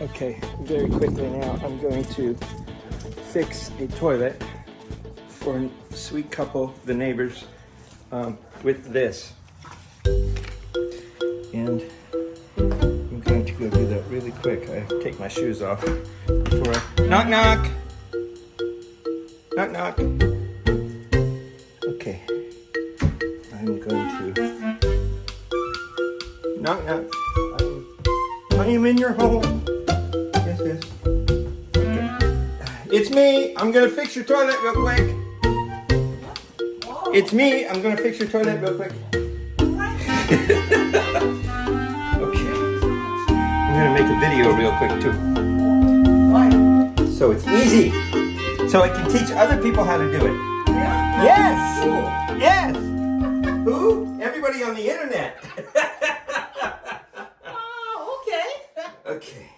Okay, very quickly now, I'm going to fix a toilet for a sweet couple, the neighbors, with this. And I'm going to go do that really quick. I have to take my shoes off before I... Knock, knock! Knock, knock. Okay. I'm going to... Knock, knock. I am in your home. Yes, yes. Okay. It's me. I'm going to fix your toilet real quick. It's me. I'm going to fix your toilet real quick. Okay. I'm going to make a video real quick too. So it's easy. So I can teach other people how to do it. Yes. Yes. Who? Everybody on the internet. Okay.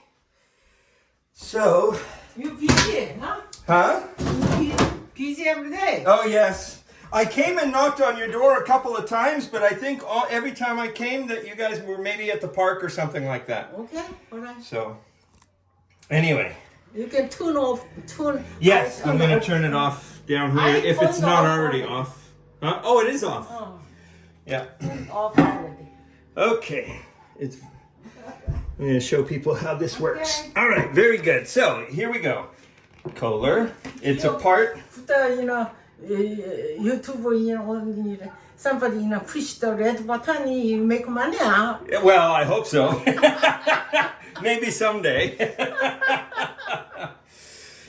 So. You busy, huh? Huh? You busy every day. Oh yes. I came and knocked on your door a couple of times, but I think every time I came that you guys were maybe at the park or something like that. Okay, all right. So. Anyway. You can turn. Yes, I'm going to turn it off down here if it's not already off. Huh? Oh, it is off. Oh. Yeah. Off already. Okay. I'm going to show people how this works. Okay. All right, very good. So here we go. Kohler, it's a part. YouTube, somebody push the red button, you make money. Huh? Well, I hope so. Maybe someday.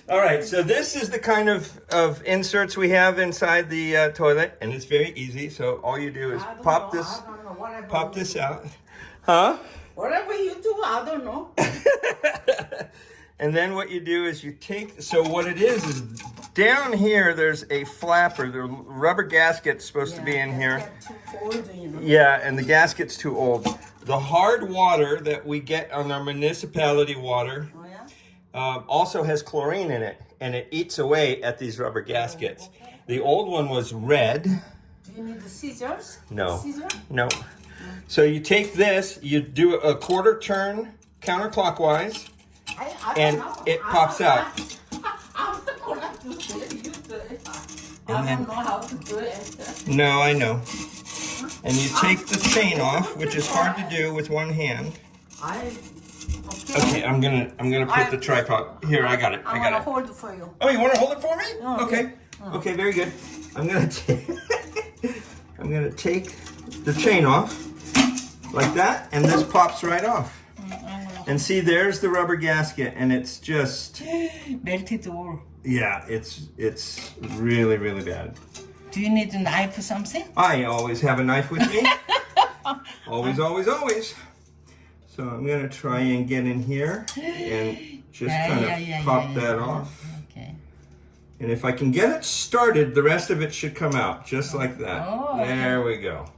All right, so this is the kind of inserts we have inside the toilet, and it's very easy. So all you do is pop this out. Huh? Whatever you do, I don't know. And then what you do is you take, so what it is down here, there's a flapper. The rubber gasket's supposed to be in here. Too old, Yeah, and the gasket's too old. The hard water that we get on our municipality water also has chlorine in it, and it eats away at these rubber gaskets. The old one was red. Do you need the scissors? No. Scissor? No. So you take this, you do a quarter turn counterclockwise, and it pops out. I'm not gonna do it. You do it. And I don't know how to do it. No, I know. And you take the chain off, which is hard to do with one hand. Okay, I'm gonna put the tripod here. I got it. I'm gonna hold it for you. Oh, you want to hold it for me? Oh, okay. Okay, very good. I'm gonna take the chain off like that, and this pops right off. And see, there's the rubber gasket, and it's just melted all. Yeah, it's really, really bad. Do you need a knife or something? I always have a knife with me. Always, always, always. So I'm gonna try and get in here and just pop that off. Okay. And if I can get it started, the rest of it should come out just like that. Oh, okay. There we go.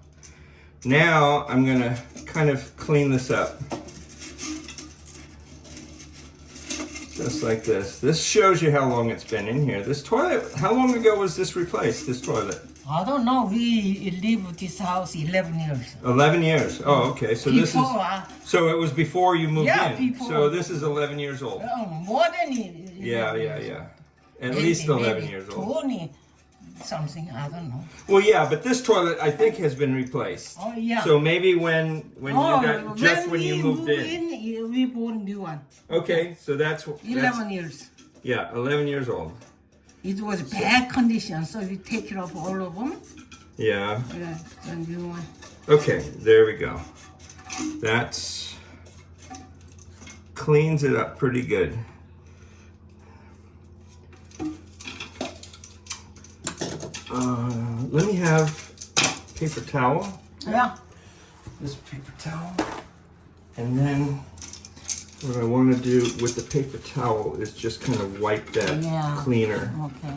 Now I'm gonna kind of clean this up. Just like this. This shows you how long it's been in here. This toilet, how long ago was this replaced, this toilet? I don't know. We live this house 11 years. 11 years. Oh, okay. So before, this is. So it was before you moved in. Before. So this is 11 years old. More than. Yeah. At least 11 years old. 20 something. I don't know. Well, yeah, but this toilet I think has been replaced. Oh yeah. So maybe when you got when you moved in. We bought a new one. Okay, so that's 11 years. Yeah, 11 years old. It was bad condition, so we take it off all of them. Yeah. Yeah, the new one. Okay, there we go. That's cleans it up pretty good. Let me have paper towel. Yeah. This paper towel. And then what I want to do with the paper towel is just kind of wipe that cleaner. Okay.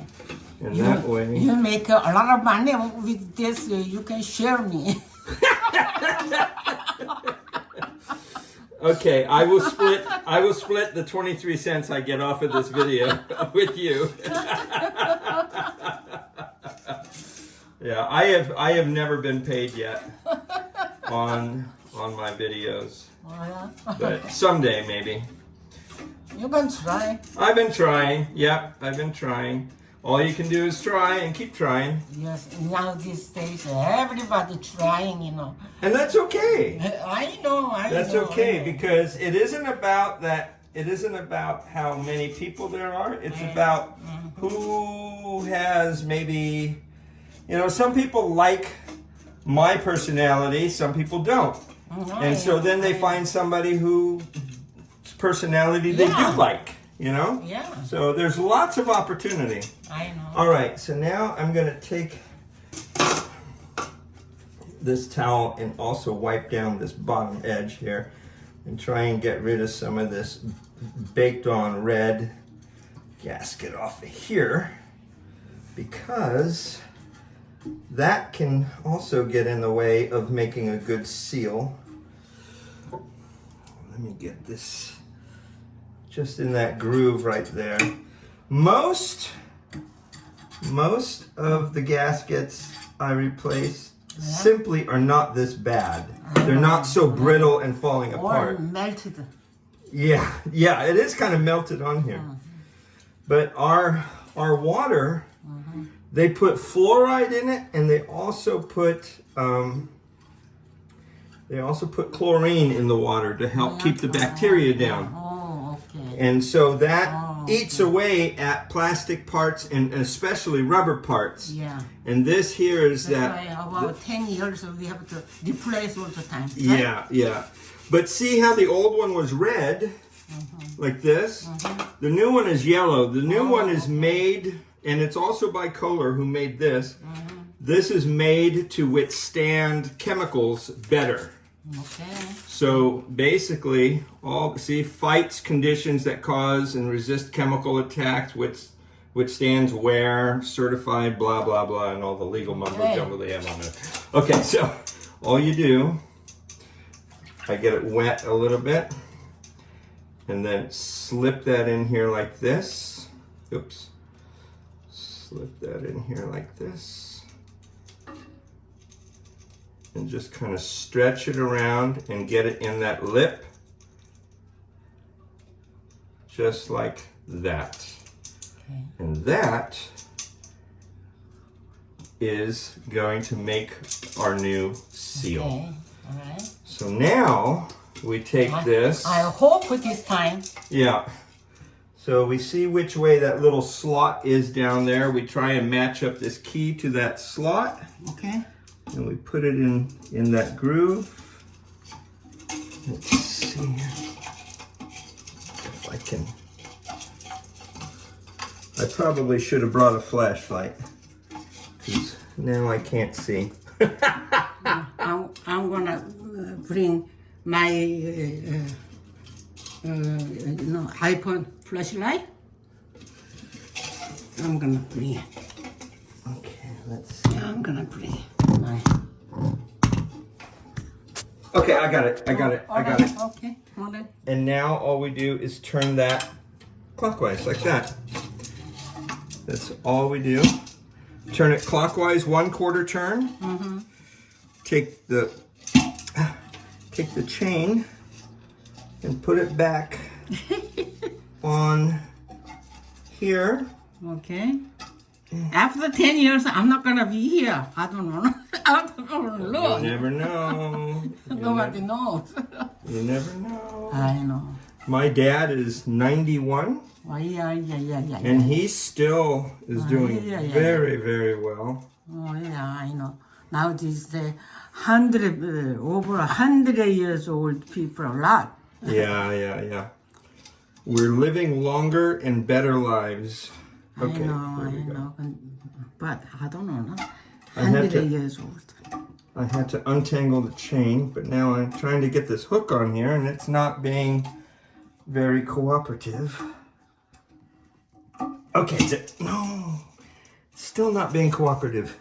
And that way... You make a lot of money with this. You can share me. Okay, I will split the 23 cents I get off of this video with you. Yeah, I have never been paid yet on my videos. But someday maybe. You can try. I've been trying. Yep, I've been trying. All you can do is try and keep trying. Yes, now these days everybody trying, you know. And that's okay. I know. That's okay, because it isn't about that. It isn't about how many people there are. It's about who has maybe, you know, some people like my personality, some people don't. And so then they find somebody whose personality they do like, you know? Yeah. So there's lots of opportunity. I know. All right, so now I'm going to take this towel and also wipe down this bottom edge here and try and get rid of some of this baked on red gasket off of here, because that can also get in the way of making a good seal. Let me get this just in that groove right there. Most of the gaskets I replace simply are not this bad. They're not so brittle and falling apart. Or melted. Yeah, it is kind of melted on here. But our water, they put fluoride in it, and they also put chlorine in the water to help keep the bacteria down. Oh, okay. And so that eats away at plastic parts and especially rubber parts. Yeah. And this here is That's why about 10 years we have to replace all the time. Right? Yeah. But see how the old one was red, like this? The new one is yellow. The new one is made, and it's also by Kohler, who made this. This is made to withstand chemicals better. Okay. So basically, fights conditions that cause and resist chemical attacks, withstands wear, certified, blah, blah, blah, and all the legal mumbo jumbo they have on there. Okay, so all you do, I get it wet a little bit, and then slip that in here like this. Oops. Slip that in here like this. And just kind of stretch it around and get it in that lip. Just like that. Okay. And that is going to make our new seal. Okay. All right. So now we take this. I hope this time. Yeah. So we see which way that little slot is down there. We try and match up this key to that slot. Okay. And we put it in that groove. Let's see if I can. I probably should have brought a flashlight, because now I can't see. I'm gonna bring my iPhone flashlight. I'm gonna bring it. Okay, let's see. I'm gonna bring it. Okay, I got it. I got it. Okay, hold it. And now all we do is turn that clockwise, like that. That's all we do. Turn it clockwise, 1/4 turn. Take the chain and put it back on here. Okay. After 10 years, I'm not gonna be here. I don't know. I don't know. You never know. Nobody knows. You never know. I know. My dad is 91. Oh, yeah. And he still is doing very, very well. Oh, yeah, I know. Now this the over 100 years old people a lot. Yeah. We're living longer and better lives. Okay, I know. But I don't know. No? I had 100 to- years old. I had to untangle the chain, but now I'm trying to get this hook on here, and it's not being very cooperative. Okay, no, still not being cooperative.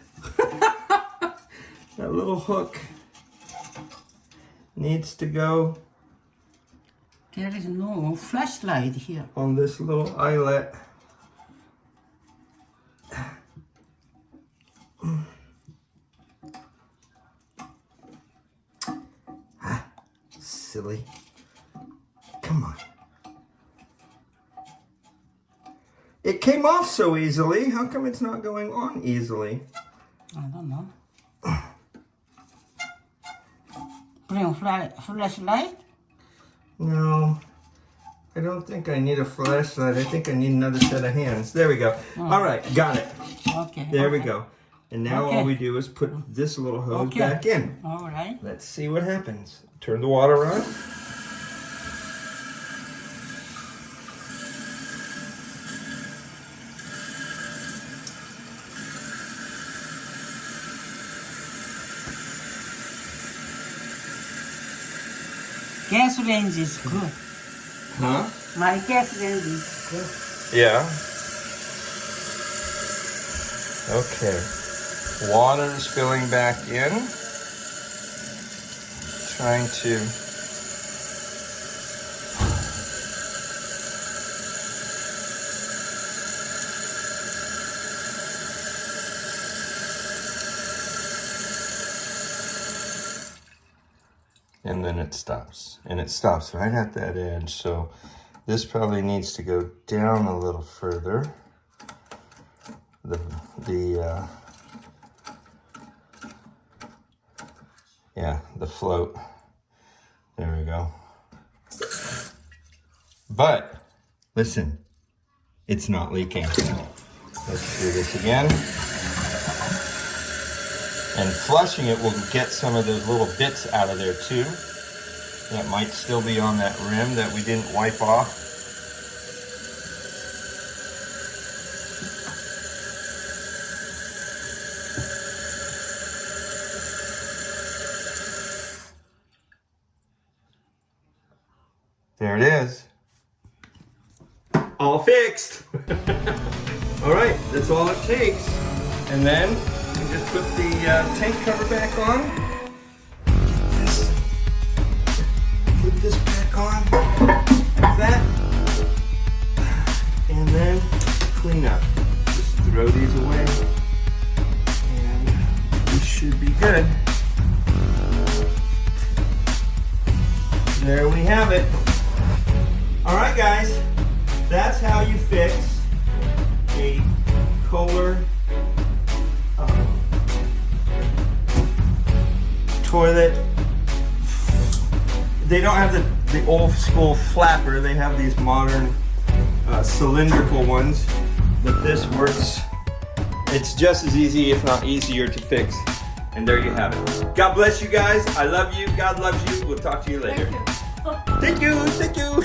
That little hook needs to go There is no flashlight here. on this little eyelet. Silly. Come on. It came off so easily. How come it's not going on easily? I don't know. Bring flashlight? No, I don't think I need a flashlight. I think I need another set of hands. There we go. All right, got it. Okay. There we go. And now all we do is put this little hose back in. All right. Let's see what happens. Turn the water on. Gas range is good. Huh? My gas range is good. Yeah. Okay. Water is filling back in. Trying to and then it stops. And it stops right at that edge. So this probably needs to go down a little further. The float. There we go. But listen, it's not leaking. Let's do this again. And flushing it will get some of those little bits out of there too. That might still be on that rim that we didn't wipe off. There it is. All fixed. All right, that's all it takes. And then we just put the tank cover back on. Put this back on, like that. And then clean up. Just throw these away. And we should be good. There we have it. All right, guys, that's how you fix a Kohler toilet. They don't have the old school flapper. They have these modern cylindrical ones, but this works. It's just as easy, if not easier, to fix. And there you have it. God bless you guys. I love you. God loves you. We'll talk to you later. Thank you. Thank you.